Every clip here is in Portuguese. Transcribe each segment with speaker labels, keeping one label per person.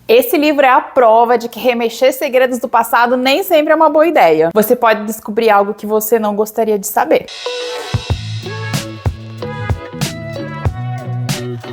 Speaker 1: Esse livro é a prova de que remexer segredos do passado nem sempre é uma boa ideia. Você pode descobrir algo que você não gostaria de saber.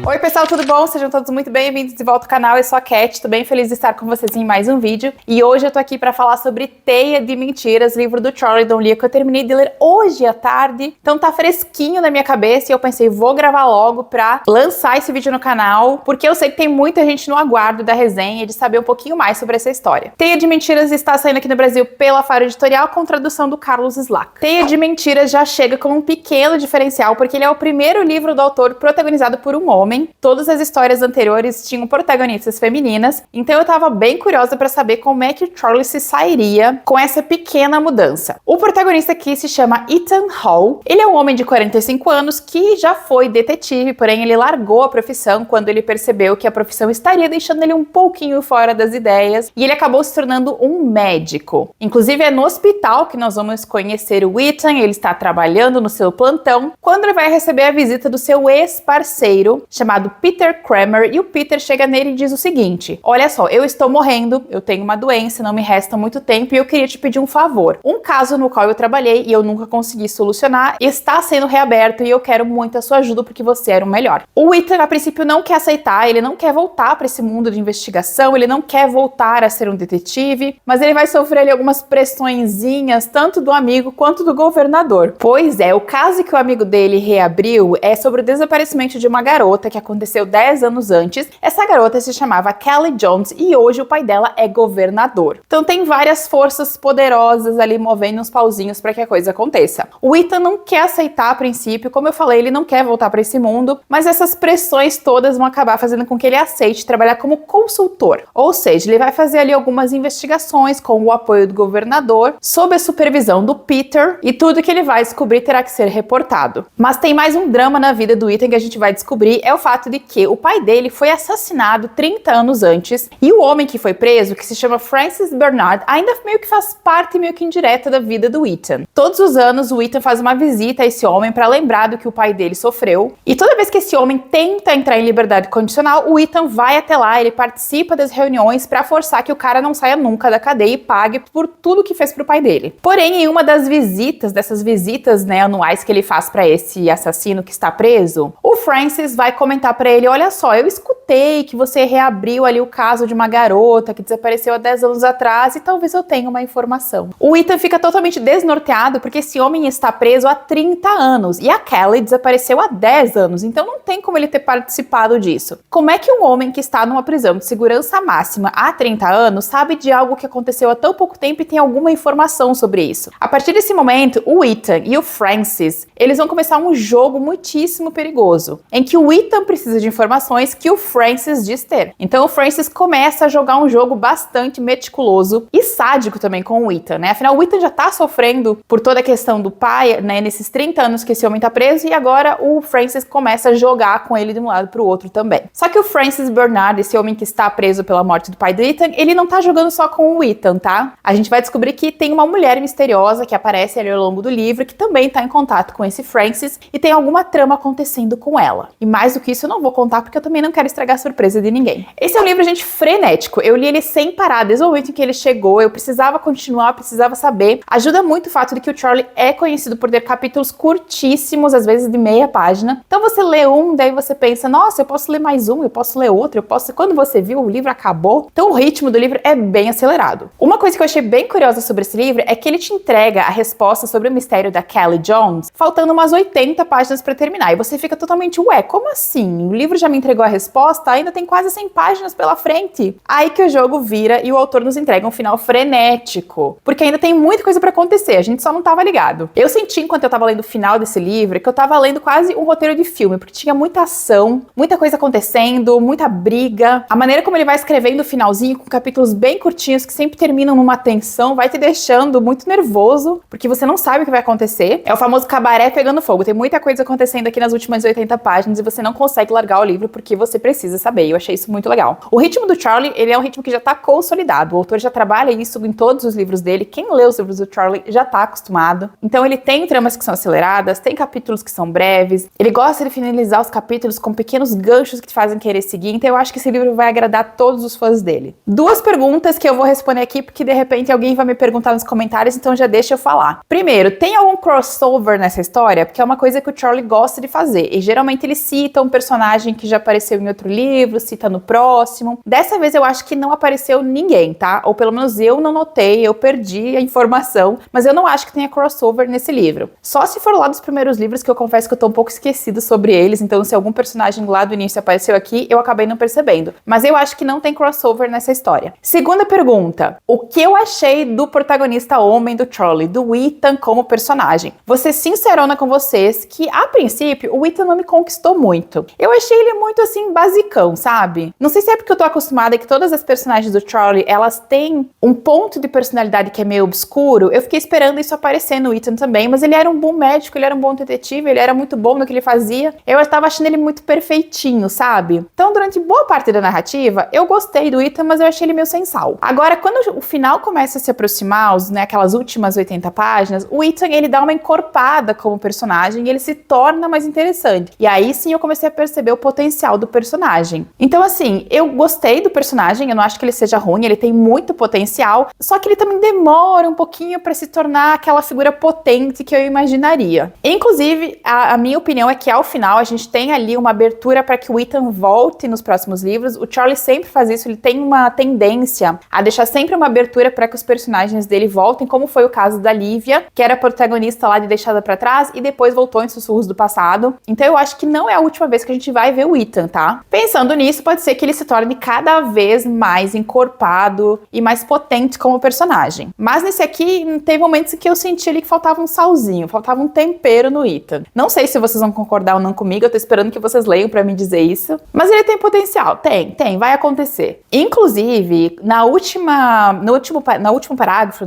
Speaker 1: Oi pessoal, tudo bom? Sejam todos muito bem-vindos de volta ao canal. Eu sou a Cat, tô bem feliz de estar com vocês em mais um vídeo. E hoje eu tô aqui pra falar sobre Teia de Mentiras, livro do Charlie Donlea, que eu terminei de ler hoje à tarde. Então tá fresquinho na minha cabeça e eu pensei, vou gravar logo pra lançar esse vídeo no canal, porque eu sei que tem muita gente no aguardo da resenha e de saber um pouquinho mais sobre essa história. Teia de Mentiras está saindo aqui no Brasil pela Faro Editorial com tradução do Carlos Slack. Teia de Mentiras já chega com um pequeno diferencial, porque ele é o primeiro livro do autor protagonizado por um homem. Todas as histórias anteriores tinham protagonistas femininas, então eu tava bem curiosa pra saber como é que o Charlie se sairia com essa pequena mudança. O protagonista aqui se chama Ethan Hall. Ele é um homem de 45 anos que já foi detetive, porém ele largou a profissão quando ele percebeu que a profissão estaria deixando ele um pouquinho fora das ideias e ele acabou se tornando um médico. Inclusive é no hospital que nós vamos conhecer o Ethan. Ele está trabalhando no seu plantão quando ele vai receber a visita do seu ex-parceiro, chamado Peter Kramer, e o Peter chega nele e diz o seguinte: olha só, eu estou morrendo, eu tenho uma doença, não me resta muito tempo e eu queria te pedir um favor. Um caso no qual eu trabalhei e eu nunca consegui solucionar está sendo reaberto e eu quero muito a sua ajuda porque você era o melhor. O Ethan, a princípio, não quer aceitar, ele não quer voltar para esse mundo de investigação, ele não quer voltar a ser um detetive, mas ele vai sofrer ali algumas pressõezinhas, tanto do amigo quanto do governador. Pois é, o caso que o amigo dele reabriu é sobre o desaparecimento de uma garota que aconteceu 10 anos antes. Essa garota se chamava Kelly Jones e hoje o pai dela é governador. Então tem várias forças poderosas ali movendo uns pauzinhos para que a coisa aconteça. O Ethan não quer aceitar a princípio, como eu falei, ele não quer voltar para esse mundo, mas essas pressões todas vão acabar fazendo com que ele aceite trabalhar como consultor. Ou seja, ele vai fazer ali algumas investigações com o apoio do governador, sob a supervisão do Peter, e tudo que ele vai descobrir terá que ser reportado. Mas tem mais um drama na vida do Ethan que a gente vai descobrir, é o fato de que o pai dele foi assassinado 30 anos antes e o homem que foi preso, que se chama Francis Bernard, ainda meio que faz parte meio que indireta da vida do Ethan. Todos os anos o Ethan faz uma visita a esse homem para lembrar do que o pai dele sofreu, e toda vez que esse homem tenta entrar em liberdade condicional, o Ethan vai até lá, ele participa das reuniões para forçar que o cara não saia nunca da cadeia e pague por tudo que fez pro pai dele. Porém, em uma das visitas, dessas visitas, né, anuais que ele faz para esse assassino que está preso, o Francis vai comentar para ele: olha só, eu escutei que você reabriu ali o caso de uma garota que desapareceu há 10 anos atrás e talvez eu tenha uma informação. O Ethan fica totalmente desnorteado porque esse homem está preso há 30 anos e a Kelly desapareceu há 10 anos, então não tem como ele ter participado disso. Como é que um homem que está numa prisão de segurança máxima há 30 anos sabe de algo que aconteceu há tão pouco tempo e tem alguma informação sobre isso? A partir desse momento, o Ethan e o Francis, eles vão começar um jogo muitíssimo perigoso, em que o Ethan precisa de informações que o Francis diz ter. Então o Francis começa a jogar um jogo bastante meticuloso e sádico também com o Ethan, né? Afinal, o Ethan já tá sofrendo por toda a questão do pai, né? Nesses 30 anos que esse homem tá preso, e agora o Francis começa a jogar com ele de um lado pro outro também. Só que o Francis Bernard, esse homem que está preso pela morte do pai do Ethan, ele não tá jogando só com o Ethan, tá? A gente vai descobrir que tem uma mulher misteriosa que aparece ali ao longo do livro, que também tá em contato com esse Francis e tem alguma trama acontecendo com ela. E mais do que isso eu não vou contar porque eu também não quero estragar a surpresa de ninguém. Esse é um livro, gente, frenético. Eu li ele sem parar, desde o momento em que ele chegou, eu precisava continuar, precisava saber. Ajuda muito o fato de que o Charlie é conhecido por ter capítulos curtíssimos, às vezes de meia página. Então você lê um, daí você pensa, nossa, eu posso ler mais um, eu posso ler outro, eu posso... Quando você viu, o livro acabou. Então o ritmo do livro é bem acelerado. Uma coisa que eu achei bem curiosa sobre esse livro é que ele te entrega a resposta sobre o mistério da Kelly Jones, faltando umas 80 páginas para terminar. E você fica totalmente, ué, como assim? O livro já me entregou a resposta, ainda tem quase 100 páginas pela frente. Aí que o jogo vira e o autor nos entrega um final frenético, porque ainda tem muita coisa pra acontecer, a gente só não tava ligado. Eu senti, enquanto eu tava lendo o final desse livro, que eu tava lendo quase um roteiro de filme, porque tinha muita ação, muita coisa acontecendo, muita briga. A maneira como ele vai escrevendo o finalzinho, com capítulos bem curtinhos, que sempre terminam numa tensão, vai te deixando muito nervoso, porque você não sabe o que vai acontecer. É o famoso cabaré pegando fogo. Tem muita coisa acontecendo aqui nas últimas 80 páginas e você não consegue consegue largar o livro porque você precisa saber. Eu achei isso muito legal. O ritmo do Charlie, ele é um ritmo que já tá consolidado. O autor já trabalha isso em todos os livros dele. Quem lê os livros do Charlie já tá acostumado. Então ele tem tramas que são aceleradas, tem capítulos que são breves. Ele gosta de finalizar os capítulos com pequenos ganchos que te fazem querer seguir. Então eu acho que esse livro vai agradar todos os fãs dele. Duas perguntas que eu vou responder aqui, porque de repente alguém vai me perguntar nos comentários, então já deixa eu falar. Primeiro, tem algum crossover nessa história? Porque é uma coisa que o Charlie gosta de fazer. E geralmente ele cita um personagem que já apareceu em outro livro, cita no próximo. Dessa vez eu acho que não apareceu ninguém, tá? Ou pelo menos eu não notei, eu perdi a informação, mas eu não acho que tenha crossover nesse livro. Só se for lá dos primeiros livros, que eu confesso que eu tô um pouco esquecida sobre eles, então se algum personagem lá do início apareceu aqui, eu acabei não percebendo. Mas eu acho que não tem crossover nessa história. Segunda pergunta, o que eu achei do protagonista homem do Charlie, do Ethan como personagem? Vou ser sincerona com vocês que, a princípio, o Ethan não me conquistou muito. Eu achei ele muito, assim, basicão, sabe? Não sei se é porque eu tô acostumada que todas as personagens do Charlie, elas têm um ponto de personalidade que é meio obscuro. Eu fiquei esperando isso aparecer no Ethan também, mas ele era um bom médico, ele era um bom detetive, ele era muito bom no que ele fazia. Eu estava achando ele muito perfeitinho, sabe? Então, durante boa parte da narrativa, eu gostei do Ethan, mas eu achei ele meio sem sal. Agora, quando o final começa a se aproximar, aquelas últimas 80 páginas, o Ethan, ele dá uma encorpada como personagem e ele se torna mais interessante. E aí sim eu comecei a perceber o potencial do personagem. Então, assim, eu gostei do personagem, eu não acho que ele seja ruim, ele tem muito potencial, só que ele também demora um pouquinho para se tornar aquela figura potente que eu imaginaria. Inclusive, a minha opinião é que ao final a gente tem ali uma abertura para que o Ethan volte nos próximos livros. O Charlie sempre faz isso, ele tem uma tendência a deixar sempre uma abertura para que os personagens dele voltem, como foi o caso da Lívia, que era a protagonista lá de Deixada pra Trás e depois voltou em Sussurros do Passado. Então eu acho que não é a última vez que a gente vai ver o Ethan, tá? Pensando nisso, pode ser que ele se torne cada vez mais encorpado e mais potente como personagem. Mas nesse aqui, teve momentos em que eu senti ali que faltava um salzinho, faltava um tempero no Ethan. Não sei se vocês vão concordar ou não comigo, eu tô esperando que vocês leiam pra me dizer isso. Mas ele tem potencial, tem, vai acontecer. Inclusive, no último parágrafo,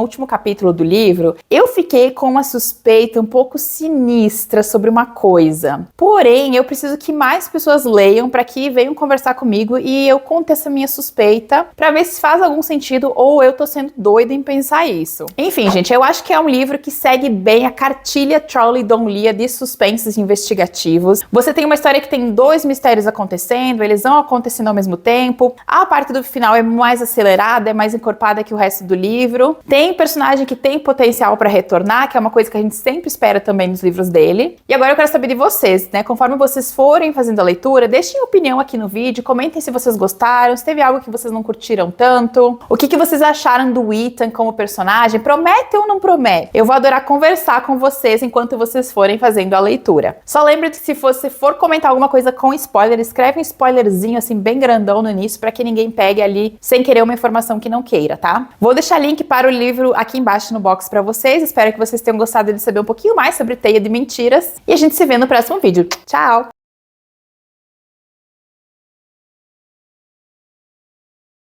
Speaker 1: último capítulo do livro, eu fiquei com uma suspeita um pouco sinistra sobre uma coisa. Porém, eu preciso que mais pessoas leiam para que venham conversar comigo e eu conte essa minha suspeita para ver se faz algum sentido ou eu tô sendo doida em pensar isso. Enfim, gente, eu acho que é um livro que segue bem a cartilha Charlie Donlia de suspensos investigativos. Você tem uma história que tem dois mistérios acontecendo, eles vão acontecendo ao mesmo tempo. A parte do final é mais acelerada, é mais encorpada que o resto do livro. Tem personagem que tem potencial para retornar, que é uma coisa que a gente sempre espera também nos livros dele. E agora eu quero saber de vocês, né? Conforme vocês forem fazendo a leitura, deixem opinião aqui no vídeo, comentem se vocês gostaram, se teve algo que vocês não curtiram tanto, o que vocês acharam do Ethan como personagem, promete ou não promete? Eu vou adorar conversar com vocês enquanto vocês forem fazendo a leitura. Só lembre que se você for comentar alguma coisa com spoiler, escreve um spoilerzinho assim bem grandão no início para que ninguém pegue ali sem querer uma informação que não queira, tá? Vou deixar link para o livro aqui embaixo no box para vocês. Espero que vocês tenham gostado de saber um pouquinho mais sobre Teia de Mentiras. E a gente se vê no próximo vídeo. Tchau!